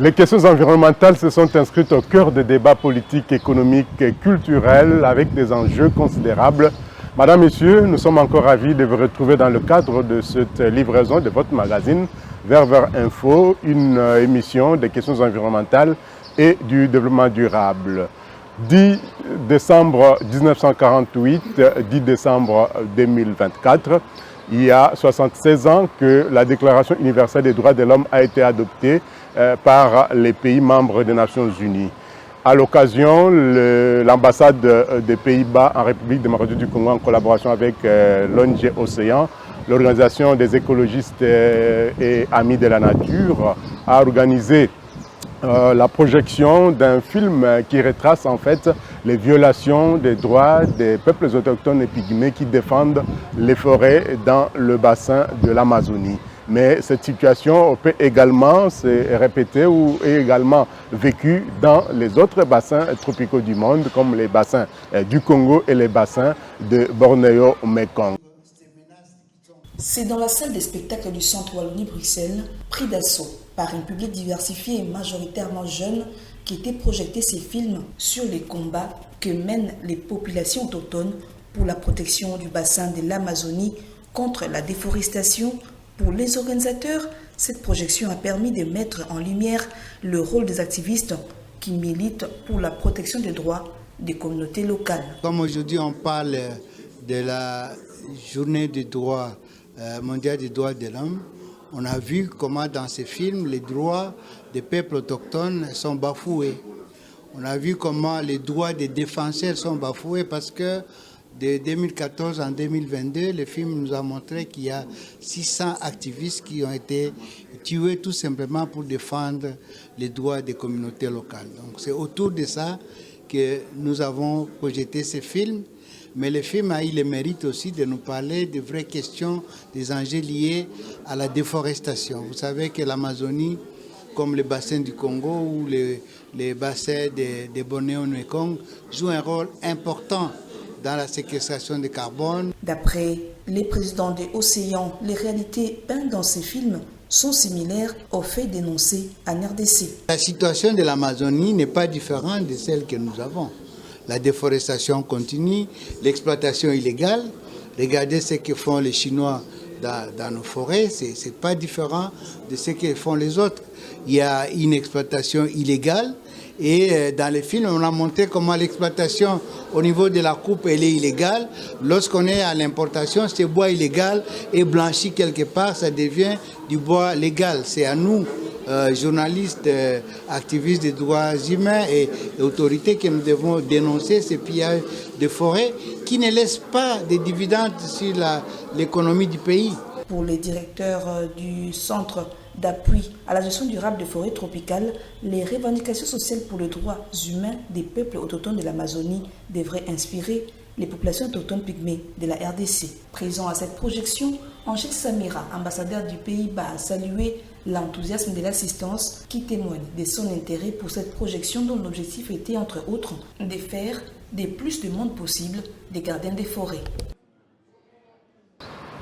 Les questions environnementales se sont inscrites au cœur des débats politiques, économiques et culturels avec des enjeux considérables. Madame, Messieurs, nous sommes encore ravis de vous retrouver dans le cadre de cette livraison de votre magazine Vers Info, une émission des questions environnementales et du développement durable. 10 décembre 1948, 10 décembre 2024, il y a 76 ans que la Déclaration universelle des droits de l'homme a été adoptée par les pays membres des Nations Unies. À l'occasion, l'ambassade des Pays-Bas en République démocratique du Congo, en collaboration avec l'ONG Océan, l'organisation des écologistes et amis de la nature, a organisé la projection d'un film qui retrace en fait les violations des droits des peuples autochtones et pygmées qui défendent les forêts dans le bassin de l'Amazonie. Mais cette situation peut également se répéter ou est également vécue dans les autres bassins tropicaux du monde, comme les bassins du Congo et les bassins de Bornéo-Mekong. C'est dans la salle des spectacles du Centre Wallonie-Bruxelles, pris d'assaut par un public diversifié et majoritairement jeune, qui était projeté ces films sur les combats que mènent les populations autochtones pour la protection du bassin de l'Amazonie contre la déforestation. Pour les organisateurs, cette projection a permis de mettre en lumière le rôle des activistes qui militent pour la protection des droits des communautés locales. Comme aujourd'hui on parle de la journée des droits mondiale des droits de l'homme, on a vu comment dans ces films les droits des peuples autochtones sont bafoués. On a vu comment les droits des défenseurs sont bafoués parce que de 2014 en 2022, le film nous a montré qu'il y a 600 activistes qui ont été tués tout simplement pour défendre les droits des communautés locales. Donc c'est autour de ça que nous avons projeté ce film. Mais le film a eu le mérite aussi de nous parler de vraies questions, des enjeux liés à la déforestation. Vous savez que l'Amazonie, comme le bassin du Congo ou les bassins de Bornéo-Mekong, joue un rôle important dans la séquestration de carbone. D'après les présidents des océans, les réalités peintes dans ces films sont similaires aux faits dénoncés en RDC. La situation de l'Amazonie n'est pas différente de celle que nous avons. La déforestation continue, l'exploitation illégale. Regardez ce que font les Chinois dans nos forêts, ce n'est pas différent de ce que font les autres. Il y a une exploitation illégale et dans les films, on a montré comment l'exploitation au niveau de la coupe, elle est illégale. Lorsqu'on est à l'importation, ce bois illégal est blanchi quelque part, ça devient du bois légal. C'est à nous, journalistes, activistes des droits humains et autorités, que nous devons dénoncer ces pillages de forêts qui ne laissent pas de dividendes sur l'économie du pays. Pour les directeurs du Centre d'appui à la gestion durable des forêts tropicales, les revendications sociales pour les droits humains des peuples autochtones de l'Amazonie devraient inspirer les populations autochtones pygmées de la RDC. Présent à cette projection, Angèle Samira, ambassadeur du Pays-Bas, a salué l'enthousiasme de l'assistance qui témoigne de son intérêt pour cette projection dont l'objectif était, entre autres, de faire de plus de monde possible des gardiens des forêts.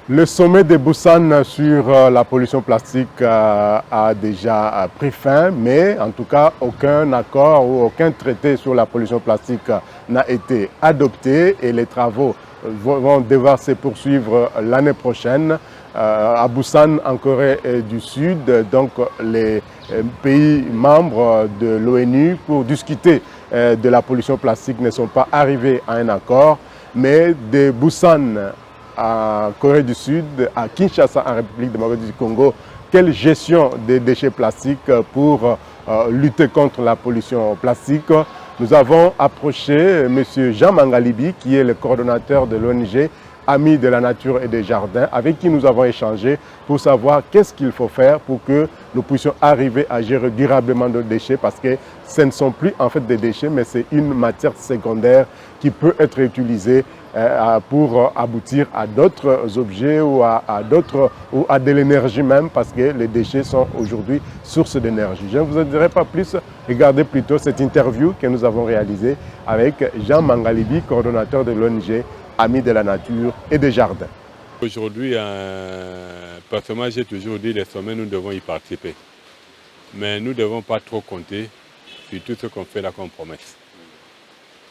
Le sommet de Busan sur la pollution plastique a déjà pris fin, mais en tout cas, aucun accord ou aucun traité sur la pollution plastique n'a été adopté et les travaux vont devoir se poursuivre l'année prochaine à Busan, en Corée du Sud. Donc, les pays membres de l'ONU pour discuter de la pollution plastique ne sont pas arrivés à un accord, mais de Busan en Corée du Sud, à Kinshasa, en République démocratique du Congo, quelle gestion des déchets plastiques pour lutter contre la pollution plastique. Nous avons approché M. Jean Mangalibi, qui est le coordonnateur de l'ONG Amis de la Nature et des Jardins, avec qui nous avons échangé pour savoir qu'est-ce qu'il faut faire pour que nous puissions arriver à gérer durablement nos déchets, parce que ce ne sont plus en fait des déchets, mais c'est une matière secondaire qui peut être utilisée pour aboutir à d'autres objets ou à de l'énergie même, parce que les déchets sont aujourd'hui source d'énergie. Je ne vous en dirai pas plus, regardez plutôt cette interview que nous avons réalisée avec Jean Mangalibi, coordonnateur de l'ONG Amis de la Nature et des Jardins. Aujourd'hui, personnellement, j'ai toujours dit les sommets, nous devons y participer. Mais nous ne devons pas trop compter sur tout ce qu'on fait là comme promesse.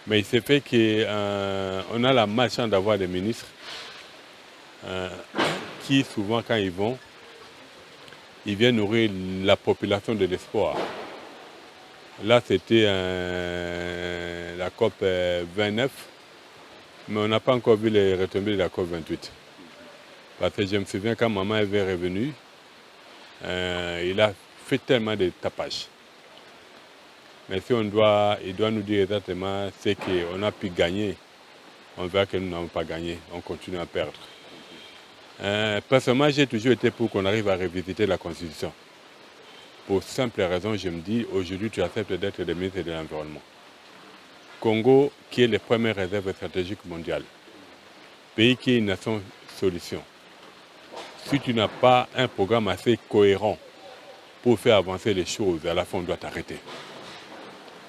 Mais il s'est fait qu'on a la malchance d'avoir des ministres qui, souvent, quand ils vont, ils viennent nourrir la population de l'espoir. Là, c'était la COP 29, mais on n'a pas encore vu les retombées de la COP 28. Parce que je me souviens quand maman est revenue, il a fait tellement de tapages. Mais si il doit nous dire exactement ce qu'on a pu gagner, on verra que nous n'avons pas gagné, on continue à perdre. Personnellement, j'ai toujours été pour qu'on arrive à revisiter la Constitution. Pour simple raison, je me dis, aujourd'hui, tu acceptes d'être le ministre de l'Environnement. Congo, qui est la première réserve stratégique mondiale, pays qui est une nation solution. Si tu n'as pas un programme assez cohérent pour faire avancer les choses, à la fin, on doit t'arrêter.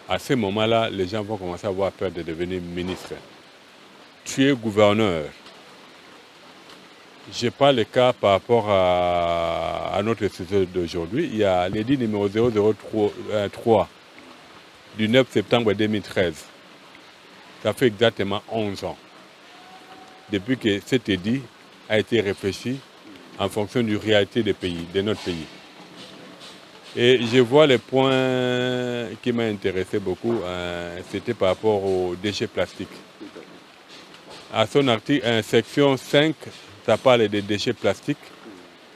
À ce moment-là, les gens vont commencer à avoir peur de devenir ministre. Tu es gouverneur. Je parle le cas par rapport à notre sujet d'aujourd'hui. Il y a l'édit numéro 003 du 9 septembre 2013. Ça fait exactement 11 ans. Depuis que cet édit a été réfléchi en fonction du réalité des pays, de notre pays. Et je vois les points qui m'ont intéressé beaucoup, c'était par rapport aux déchets plastiques. À son article, section 5, ça parle des déchets plastiques,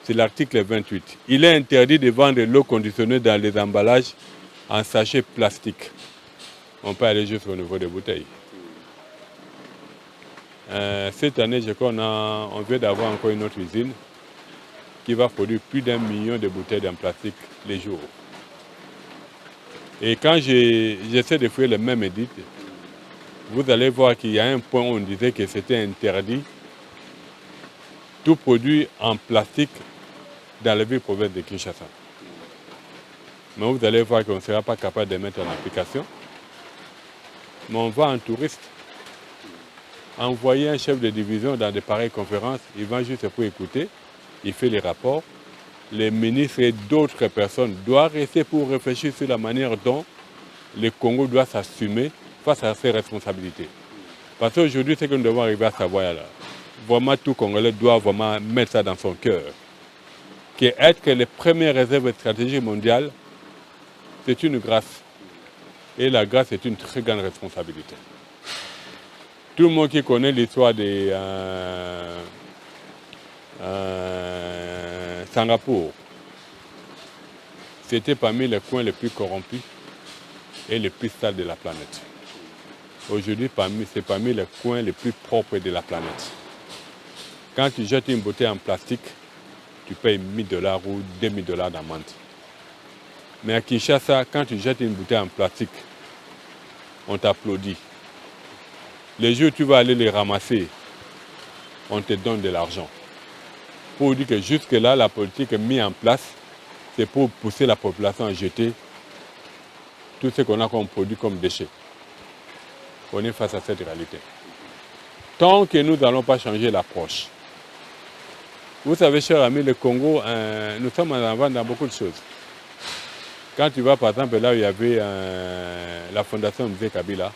c'est l'article 28. Il est interdit de vendre l'eau conditionnée dans les emballages en sachets plastiques. On peut aller jusqu'au niveau des bouteilles. Cette année, je crois on vient d'avoir encore une autre usine qui va produire plus d'1 million de bouteilles en plastique les jours. Et quand j'essaie de fouiller le même édit, vous allez voir qu'il y a un point où on disait que c'était interdit tout produit en plastique dans la ville province de Kinshasa. Mais vous allez voir qu'on ne sera pas capable de mettre en application. Mais on va en touriste. Envoyer un chef de division dans de pareilles conférences, il va juste pour écouter, il fait les rapports. Les ministres et d'autres personnes doivent rester pour réfléchir sur la manière dont le Congo doit s'assumer face à ses responsabilités. Parce qu'aujourd'hui, c'est que nous devons arriver à savoir là. Vraiment, tout Congolais doit vraiment mettre ça dans son cœur. Qu'être les premières réserves stratégiques mondiales, c'est une grâce. Et la grâce est une très grande responsabilité. Tout le monde qui connaît l'histoire de Singapour, c'était parmi les coins les plus corrompus et les plus sales de la planète. Aujourd'hui, c'est parmi les coins les plus propres de la planète. Quand tu jettes une bouteille en plastique, tu payes $1000 ou $2000 d'amende. Mais à Kinshasa, quand tu jettes une bouteille en plastique, on t'applaudit. Les jours où tu vas aller les ramasser, on te donne de l'argent. Pour dire que jusque-là, la politique mise en place, c'est pour pousser la population à jeter tout ce qu'on a comme produit comme déchets. On est face à cette réalité. Tant que nous n'allons pas changer l'approche. Vous savez, chers amis, le Congo, nous sommes en avant dans beaucoup de choses. Quand tu vas, par exemple, là où il y avait la fondation Mzee Kabila,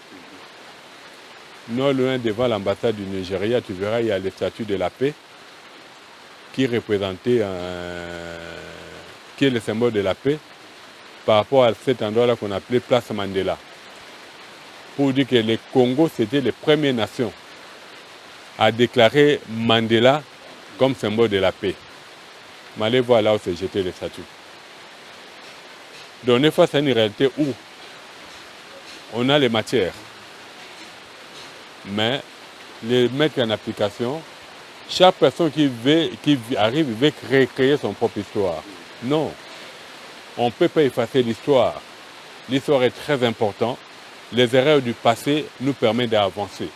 non loin devant l'ambassade du Nigeria, tu verras, il y a le statut de la paix qui représentait, qui est le symbole de la paix par rapport à cet endroit-là qu'on appelait Place Mandela. Pour dire que le Congo, c'était les premières nations à déclarer Mandela comme symbole de la paix. Mais allez voir là où s'est jeté le statut. Donc on est face à une réalité où on a les matières, mais les mettre en application, chaque personne qui arrive veut recréer son propre histoire. Non, on ne peut pas effacer l'histoire. L'histoire est très importante. Les erreurs du passé nous permettent d'avancer.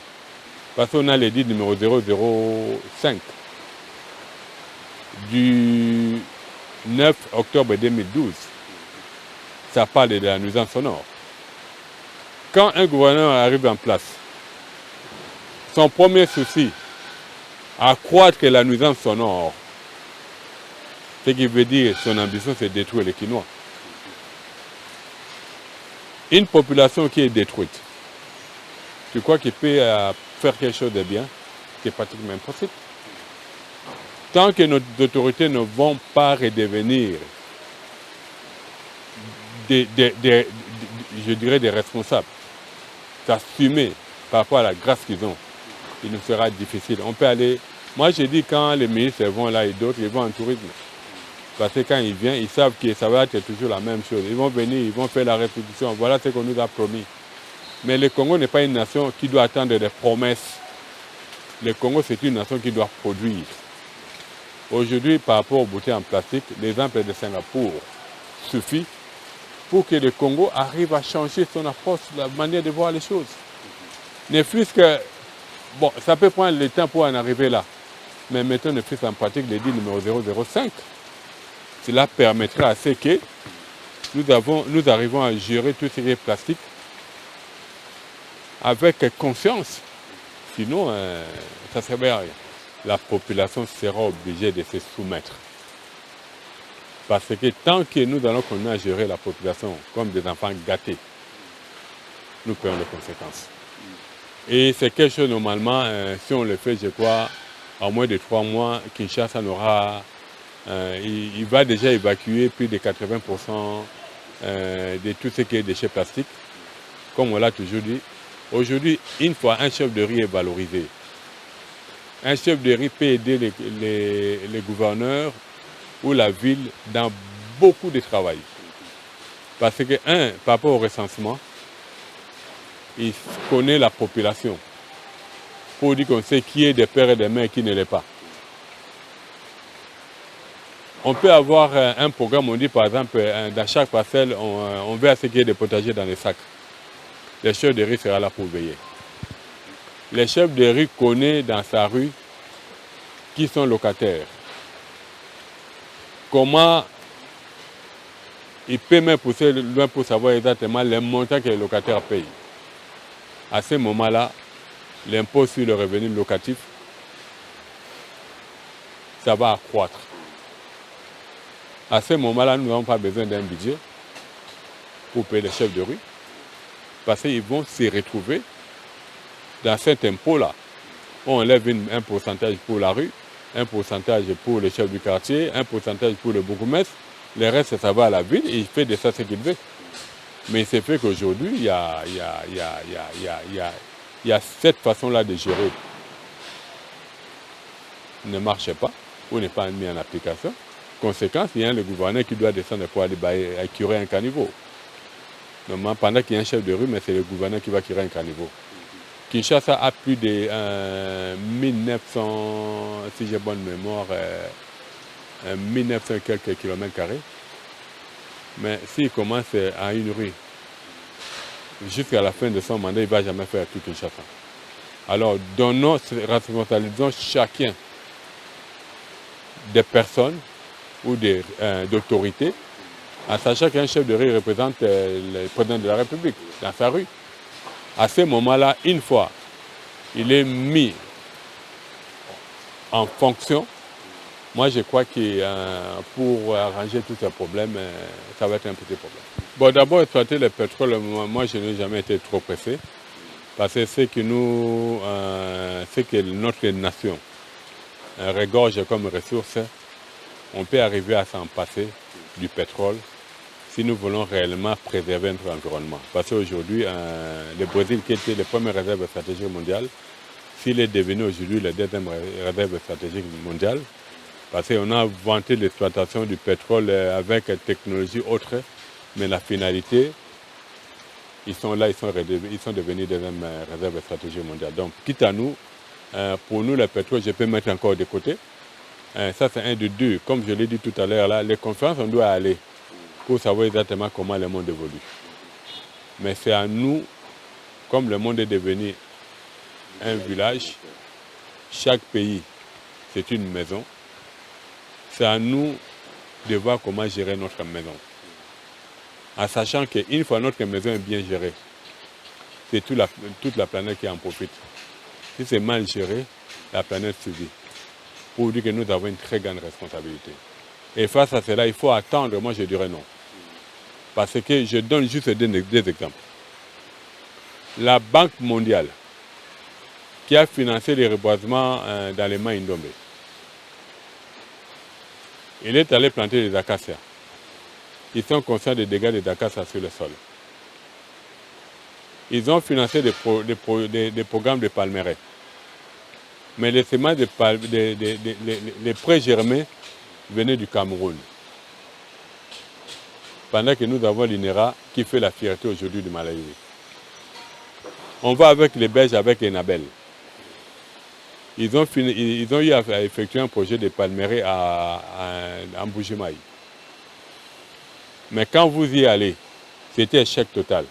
Parce qu'on a l'édit numéro 005 du 9 octobre 2012. Ça parle de la nuisance sonore. Quand un gouverneur arrive en place, son premier souci, accroître la nuisance sonore, ce qui veut dire son ambition, c'est détruire les Quinois. Une population qui est détruite, tu crois qu'il peut faire quelque chose de bien? C'est pratiquement impossible. Tant que nos autorités ne vont pas redevenir je dirais des responsables, s'assumer par rapport à la grâce qu'ils ont, il nous sera difficile. On peut aller, moi j'ai dit quand les ministres vont là et d'autres, ils vont en tourisme. Parce que quand ils viennent, ils savent que ça va être toujours la même chose. Ils vont venir, ils vont faire la restitution, voilà ce qu'on nous a promis. Mais le Congo n'est pas une nation qui doit attendre des promesses. Le Congo, c'est une nation qui doit produire. Aujourd'hui, par rapport aux bouteilles en plastique, l'exemple de Singapour suffit pour que le Congo arrive à changer son approche, la manière de voir les choses. Ne fût-ce que, bon, ça peut prendre le temps pour en arriver là. Mais mettons ne fût-ce en pratique le dit numéro 005. Cela permettra à ce que nous arrivons à gérer tout ce qui est plastique avec conscience. Sinon, ça ne servait à rien. La population sera obligée de se soumettre. Parce que tant que nous allons continuer à gérer la population comme des enfants gâtés, nous payons les conséquences. Et c'est quelque chose, normalement, si on le fait, je crois, en moins de 3 mois, Kinshasa n'aura... il va déjà évacuer plus de 80% de tout ce qui est déchets plastiques. Comme on l'a toujours dit, aujourd'hui, une fois un chef de riz est valorisé, un chef de riz peut aider les gouverneurs ou la ville dans beaucoup de travail. Parce que, par rapport au recensement, il connaît la population pour dire qu'on sait qui est des pères et des mères et qui ne l'est pas. On peut avoir un programme, on dit par exemple, dans chaque parcelle, on veut à ce qu'il y ait des potagers dans les sacs. Le chef de riz sera là pour veiller. Le chef de riz connaît dans sa rue qui sont locataires. Comment il peut même pousser loin pour savoir exactement les montants que les locataires payent. À ce moment-là, l'impôt sur le revenu locatif, ça va accroître. À ce moment-là, nous n'avons pas besoin d'un budget pour payer les chefs de rue, parce qu'ils vont se retrouver dans cet impôt-là. On enlève un pourcentage pour la rue, un pourcentage pour le chef du quartier, un pourcentage pour le bourgmestre, le reste, ça va à la ville et il fait de ça ce qu'il veut. Mais c'est fait qu'aujourd'hui, il y a cette façon-là de gérer ne marche pas ou n'est pas mis en application. Conséquence, il y a le gouverneur qui doit descendre pour aller curer un caniveau. Normalement, pendant qu'il y a un chef de rue, mais c'est le gouverneur qui va curer un caniveau. Kinshasa a plus de 1900, si j'ai bonne mémoire, 1900 quelques kilomètres carrés. Mais s'il commence à une rue, jusqu'à la fin de son mandat, il ne va jamais faire tout Kinshasa. Alors, donnons, responsabilisons chacun des personnes ou d'autorités, en sachant qu'un chef de rue représente le président de la République dans sa rue. À ce moment-là, une fois il est mis en fonction, moi je crois que pour arranger tous ces problèmes, ça va être un petit problème. Bon, d'abord, exploiter le pétrole, moi je n'ai jamais été trop pressé, parce que c'est que notre nation regorge comme ressource, on peut arriver à s'en passer du pétrole si nous voulons réellement préserver notre environnement. Parce qu'aujourd'hui, le Brésil, qui était la première réserve stratégique mondiale, s'il est devenu aujourd'hui la deuxième réserve stratégique mondiale, parce qu'on a vanté l'exploitation du pétrole avec technologie autre, mais la finalité, ils sont là, ils sont devenus deuxième réserve stratégique mondiale. Donc, quitte à nous, pour nous, le pétrole, je peux mettre encore de côté. Ça, c'est un de deux. Comme je l'ai dit tout à l'heure, là, les conférences, on doit aller pour savoir exactement comment le monde évolue. Mais c'est à nous, comme le monde est devenu un village, chaque pays, c'est une maison, c'est à nous de voir comment gérer notre maison. En sachant qu'une fois notre maison est bien gérée, c'est toute la planète qui en profite. Si c'est mal géré, la planète subit. Pour dire que nous avons une très grande responsabilité. Et face à cela, il faut attendre, moi je dirais non. Parce que je donne juste deux exemples. La Banque mondiale, qui a financé les reboisements dans les mains Indombe, il est allé planter des acacias. Ils sont conscients des dégâts des acacias sur le sol. Ils ont financé des programmes de palmeraie. Mais les semences les prés germés venaient du Cameroun. Pendant que nous avons l'INERA qui fait la fierté aujourd'hui du Malawi. On va avec les Belges, avec Enabel. Ils ont eu à effectuer un projet de palmeraie à Mbujimaï. Mais quand vous y allez, c'était échec total.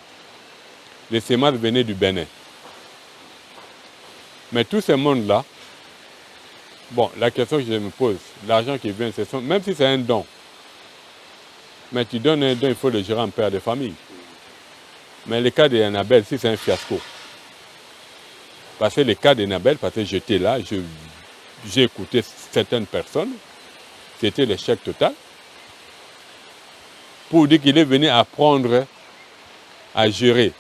Les semences venaient du Bénin. Mais tout ce monde-là, bon, la question que je me pose, l'argent qui vient, même si c'est un don, mais tu donnes un don, il faut le gérer en père de famille. Mais le cas d'Enabel, si c'est un fiasco. Parce que le cas d'Enabel, parce que j'étais là, j'ai écouté certaines personnes, c'était l'échec total. Pour dire qu'il est venu apprendre à gérer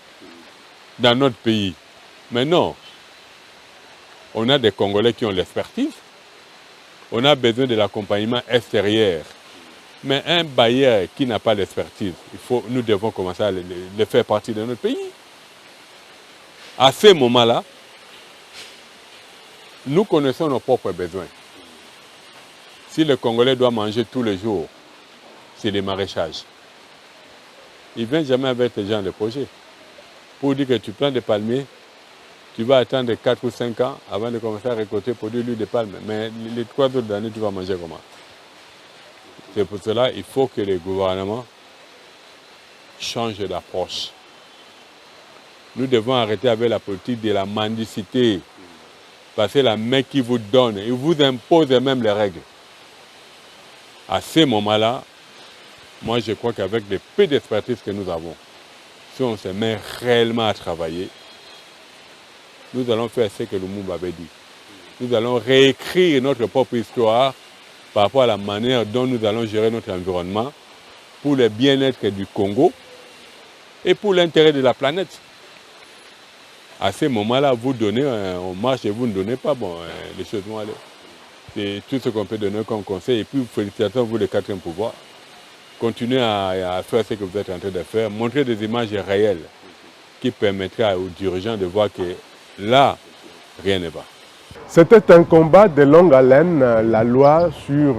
dans notre pays. Mais non, on a des Congolais qui ont l'expertise, on a besoin de l'accompagnement extérieur. Mais un bailleur qui n'a pas l'expertise, nous devons commencer à le faire partie de notre pays. À ce moment-là, nous connaissons nos propres besoins. Si le Congolais doit manger tous les jours, c'est des maraîchages. Il ne vient jamais avec ce genre de projet. Pour dire que tu plantes des palmiers, tu vas attendre 4 ou 5 ans avant de commencer à récolter pour l'huile de palme. Mais les 3 autres années, tu vas manger comment? C'est pour cela qu'il faut que les gouvernements changent d'approche. Nous devons arrêter avec la politique de la mendicité. Parce que la main qui vous donne, il vous impose même les règles. À ce moment-là, moi je crois qu'avec le peu d'expertise que nous avons, si on se met réellement à travailler, nous allons faire ce que Lumumba avait dit. Nous allons réécrire notre propre histoire par rapport à la manière dont nous allons gérer notre environnement pour le bien-être du Congo et pour l'intérêt de la planète. À ce moment-là, vous donnez, on marche et vous ne donnez pas, bon, les choses vont aller. C'est tout ce qu'on peut donner comme conseil. Et puis, félicitations, vous, le 4e pouvoir. Continuez à faire ce que vous êtes en train de faire. Montrez des images réelles qui permettraient aux dirigeants de voir que là, rien ne va. C'était un combat de longue haleine. La loi sur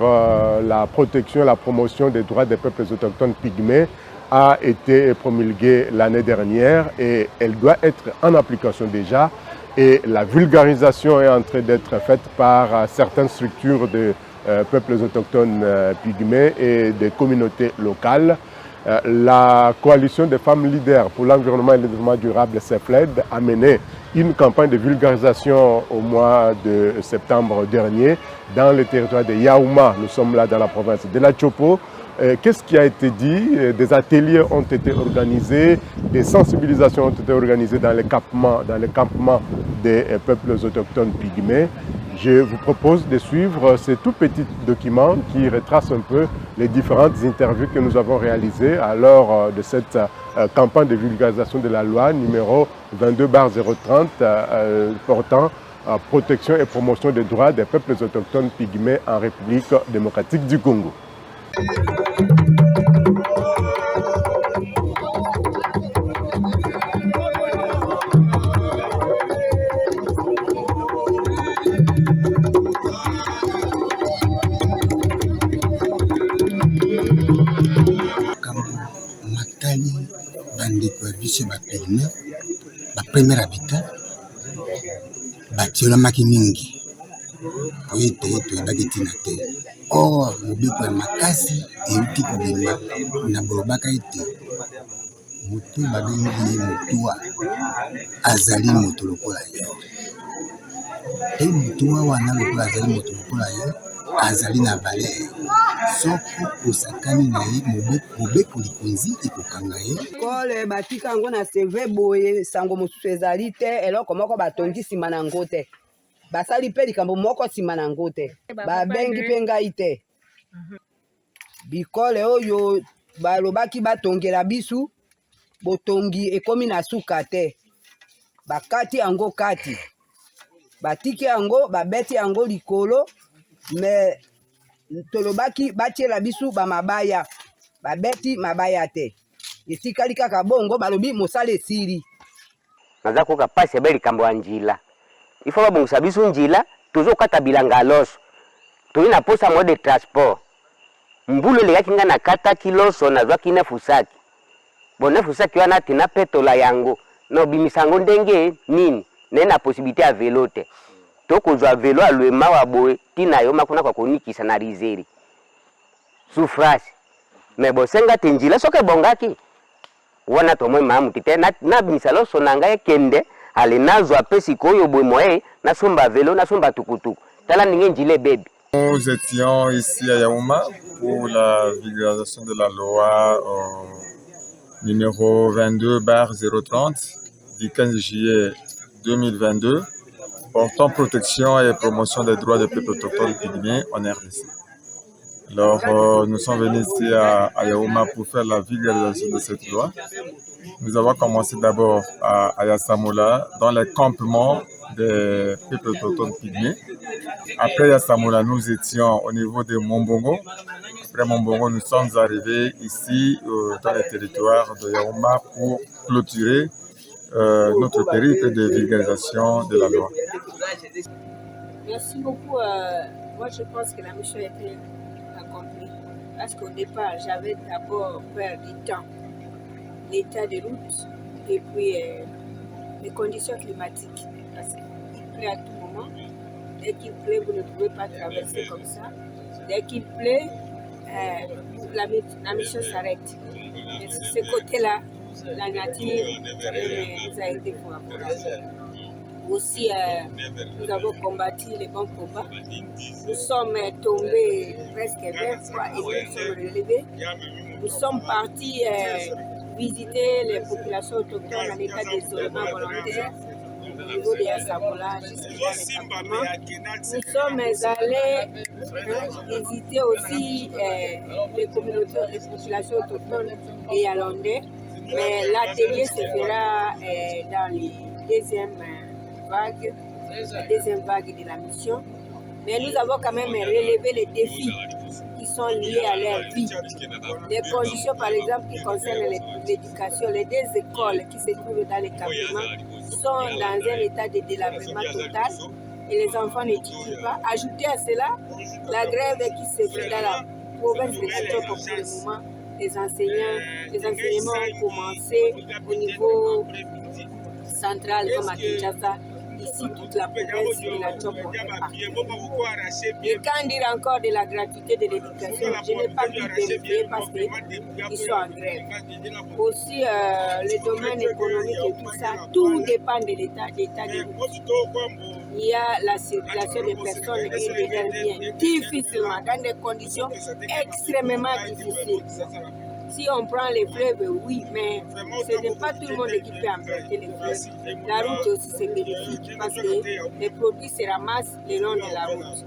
la protection et la promotion des droits des peuples autochtones pygmées a été promulguée l'année dernière et elle doit être en application déjà. Et la vulgarisation est en train d'être faite par certaines structures de peuples autochtones pygmées et des communautés locales. La coalition des femmes leaders pour l'environnement et le développement durable, CEFLED, a mené une campagne de vulgarisation au mois de septembre dernier dans le territoire de Yaouma. Nous sommes là dans la province de la Chopo. Qu'est-ce qui a été dit? Des ateliers ont été organisés, des sensibilisations ont été organisées dans les campements des peuples autochtones pygmées. Je vous propose de suivre ces tout petits documents qui retracent un peu les différentes interviews que nous avons réalisées à l'heure de cette campagne de vulgarisation de la loi numéro 22/030 portant protection et promotion des droits des peuples autochtones pygmées en République démocratique du Congo. Bandeko ya biso bapigme bapremiere habitant batiolamaki mingi po ete toyebaki ntina te. Or mobeko ya makasi euti kobima na bolobaka ete motu babengi ye motuwa azali moto lokola yo. Pe motuwa wana lokola azali moto lokola yo azali na valeur. Soko osakani na ye mobeko likonzi ekokanga ye. Kole batika yango na CV boye sango mosusu ezali te eloko moko batongi nsima na ngo te. Basali mpe likambo moko nsima na ngo te. Babengi mpe ngai te. Bikole oyo balobaki batongela bisu botongi ekomi na suka te bakati yango kati batiki yango babeti yango likolo me tolobaki batiela bisu bamabaya babeti mabaya te etikali kaka bongo balobi mosala esili naza koka pasi ebe likambo ya njila ifo babongisa biso njila tozokata bilanga loso toyi na posa mo de transport mbulu elekaki nga na kataki loso nazwaki nefusaki bon nefusaki wana tina petola yango na obimisa yango ndenge nini naye na posibilité ya velo te tokozwa velo alwema wa boye tina yo makuna kwa konikisa na rizeri souffrance mais bosenga te njila soki ebongaki wana tomoi mamu te nabimisa loso na ngai ekende ale nazwa pe sikoyo boye moye nasomba velo nasomba tukutuku tala ndenge njila ebebi. Nous étions ici à Yaouma pour la vulgarisation de la loi numéro 22/030 du 15 juillet 2022 portant protection et promotion des droits des peuples autochtones pygméens en RDC. Alors, nous sommes venus ici à Yaouma pour faire la vulgarisation de cette loi. Nous avons commencé d'abord à Yassamoula, dans les campements des peuples autochtones pygmées. Après Yassamoula, nous étions au niveau de Mombongo. Après Mombongo, nous sommes arrivés ici dans les territoires de Yaouma pour clôturer notre périple de vulgarisation de la loi. Merci beaucoup. Moi, je pense que la mission a été accomplie. Parce qu'au départ, j'avais d'abord peur du temps, l'état des routes et puis les conditions climatiques. Parce qu'il pleut à tout moment. Dès qu'il pleut, vous ne pouvez pas traverser comme ça. Dès qu'il pleut, la mission s'arrête. Et sur ce côté-là, la nature nous a aidés pour avancer. Aussi, nous avons combattu les bons combats. Nous sommes tombés presque 20 fois et nous sommes relevés. Nous sommes partis visiter les populations autochtones en état d'isolement volontaire au niveau de Yassamoula jusqu'à l'établissement. Nous sommes allés visiter aussi les communautés, les populations autochtones et yalandais. Mais l'atelier se fera dans les deuxième vague de la mission. Mais nous avons quand même relevé les défis qui sont liés à leur vie. Les conditions, par exemple, qui concernent l'éducation, les deux écoles qui se trouvent dans les campements sont dans un état de délabrement total et les enfants n'étudient pas. Ajoutez à cela la grève qui se fait dans la province de Kitoko pour le moment. Les enseignements ont commencé au niveau central comme à Kinshasa. Ici, toute la province de la Tchoko est partie. Et quand dire encore de la gratuité de l'éducation, je n'ai pas pu vérifier parce qu'ils sont en grève. Aussi, le domaine économique et tout ça, tout dépend de l'état des routes. Il y a la circulation des personnes et de leurs biens difficilement, dans des conditions extrêmement difficiles. Si on prend les fleuves, oui, mais ce n'est pas tout le monde qui peut emprunter les fleuves. La route aussi c'est bénéfique parce que les produits se ramassent le long de la route.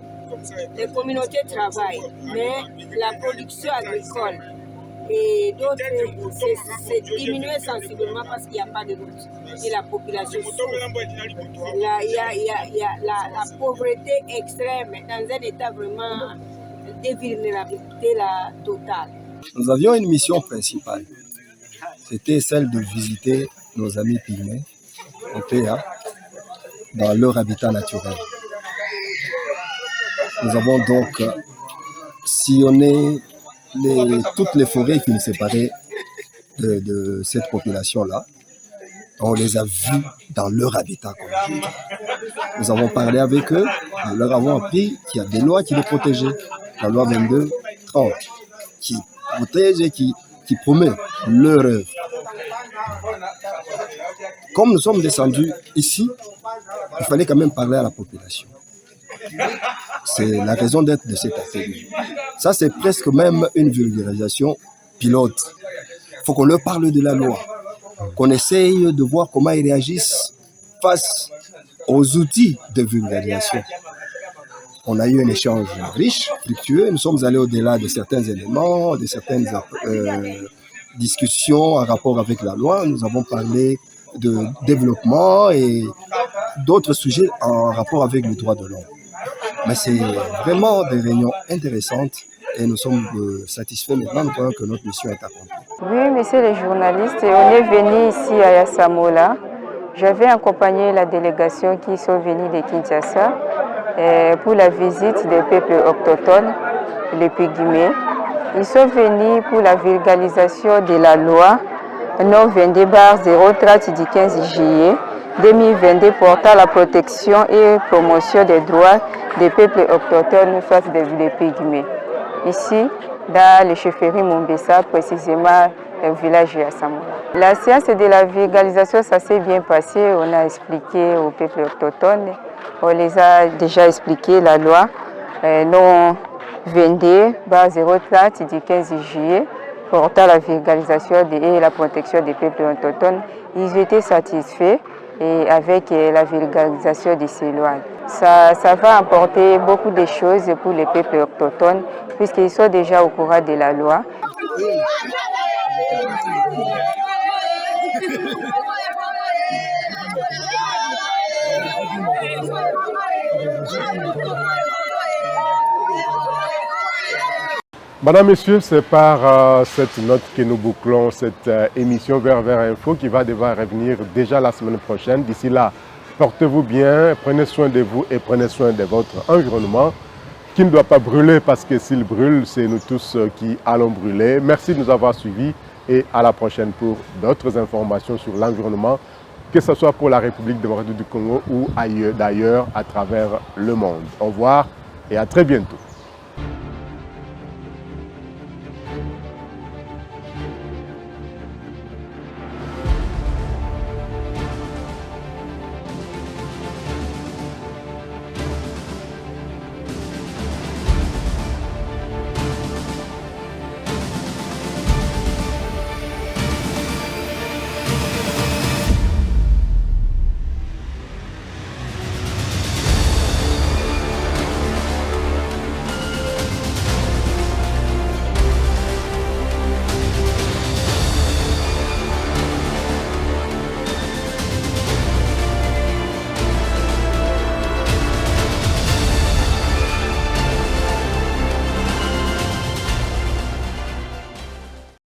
Les communautés travaillent, mais la production agricole et d'autres c'est diminué sensiblement parce qu'il n'y a pas de route. Et la population souffre. Il y a la pauvreté extrême dans un état vraiment de vulnérabilité totale. Nous avions une mission principale, c'était celle de visiter nos amis pygmées au PA dans leur habitat naturel. Nous avons donc sillonné toutes les forêts qui nous séparaient de cette population-là. On les a vus dans leur habitat. Nous avons parlé avec eux, nous leur avons appris qu'il y a des lois qui les protégeaient. La loi 22/30 qui protège et qui promet leur œuvre. Comme nous sommes descendus ici, il fallait quand même parler à la population. C'est la raison d'être de cet atelier. Ça, c'est presque même une vulgarisation pilote. Il faut qu'on leur parle de la loi, qu'on essaye de voir comment ils réagissent face aux outils de vulgarisation. On a eu un échange riche, fructueux. Nous sommes allés au-delà de certains éléments, de certaines discussions en rapport avec la loi. Nous avons parlé de développement et d'autres sujets en rapport avec les droits de l'homme. Mais c'est vraiment des réunions intéressantes et nous sommes satisfaits maintenant de voir que notre mission est accomplie. Oui, messieurs les journalistes, on est venu ici à Yasamola. J'avais accompagné la délégation qui sont venus de Kinshasa pour la visite des peuples autochtones, les Pygmées. Ils sont venus pour la vulgarisation de la loi non 22/030 du 15 juillet 2022 portant la protection et promotion des droits des peuples autochtones face des Pygmées. Ici, dans le chefferie Mombessa, précisément au village de Yasamola. La séance de la vulgarisation, ça s'est bien passé. On a expliqué aux peuples autochtones, on les a déjà expliqué la loi non 22/030 du 15 juillet portant la vulgarisation et la protection des peuples autochtones. Ils étaient satisfaits et avec la vulgarisation de ces lois. Ça va apporter beaucoup de choses pour les peuples autochtones puisqu'ils sont déjà au courant de la loi. Madame, Messieurs, c'est par cette note que nous bouclons cette émission Vers Info qui va devoir revenir déjà la semaine prochaine. D'ici là, portez-vous bien, prenez soin de vous et prenez soin de votre environnement qui ne doit pas brûler parce que s'il brûle, c'est nous tous qui allons brûler. Merci de nous avoir suivis et à la prochaine pour d'autres informations sur l'environnement, que ce soit pour la République démocratique du Congo ou ailleurs, d'ailleurs à travers le monde. Au revoir et à très bientôt.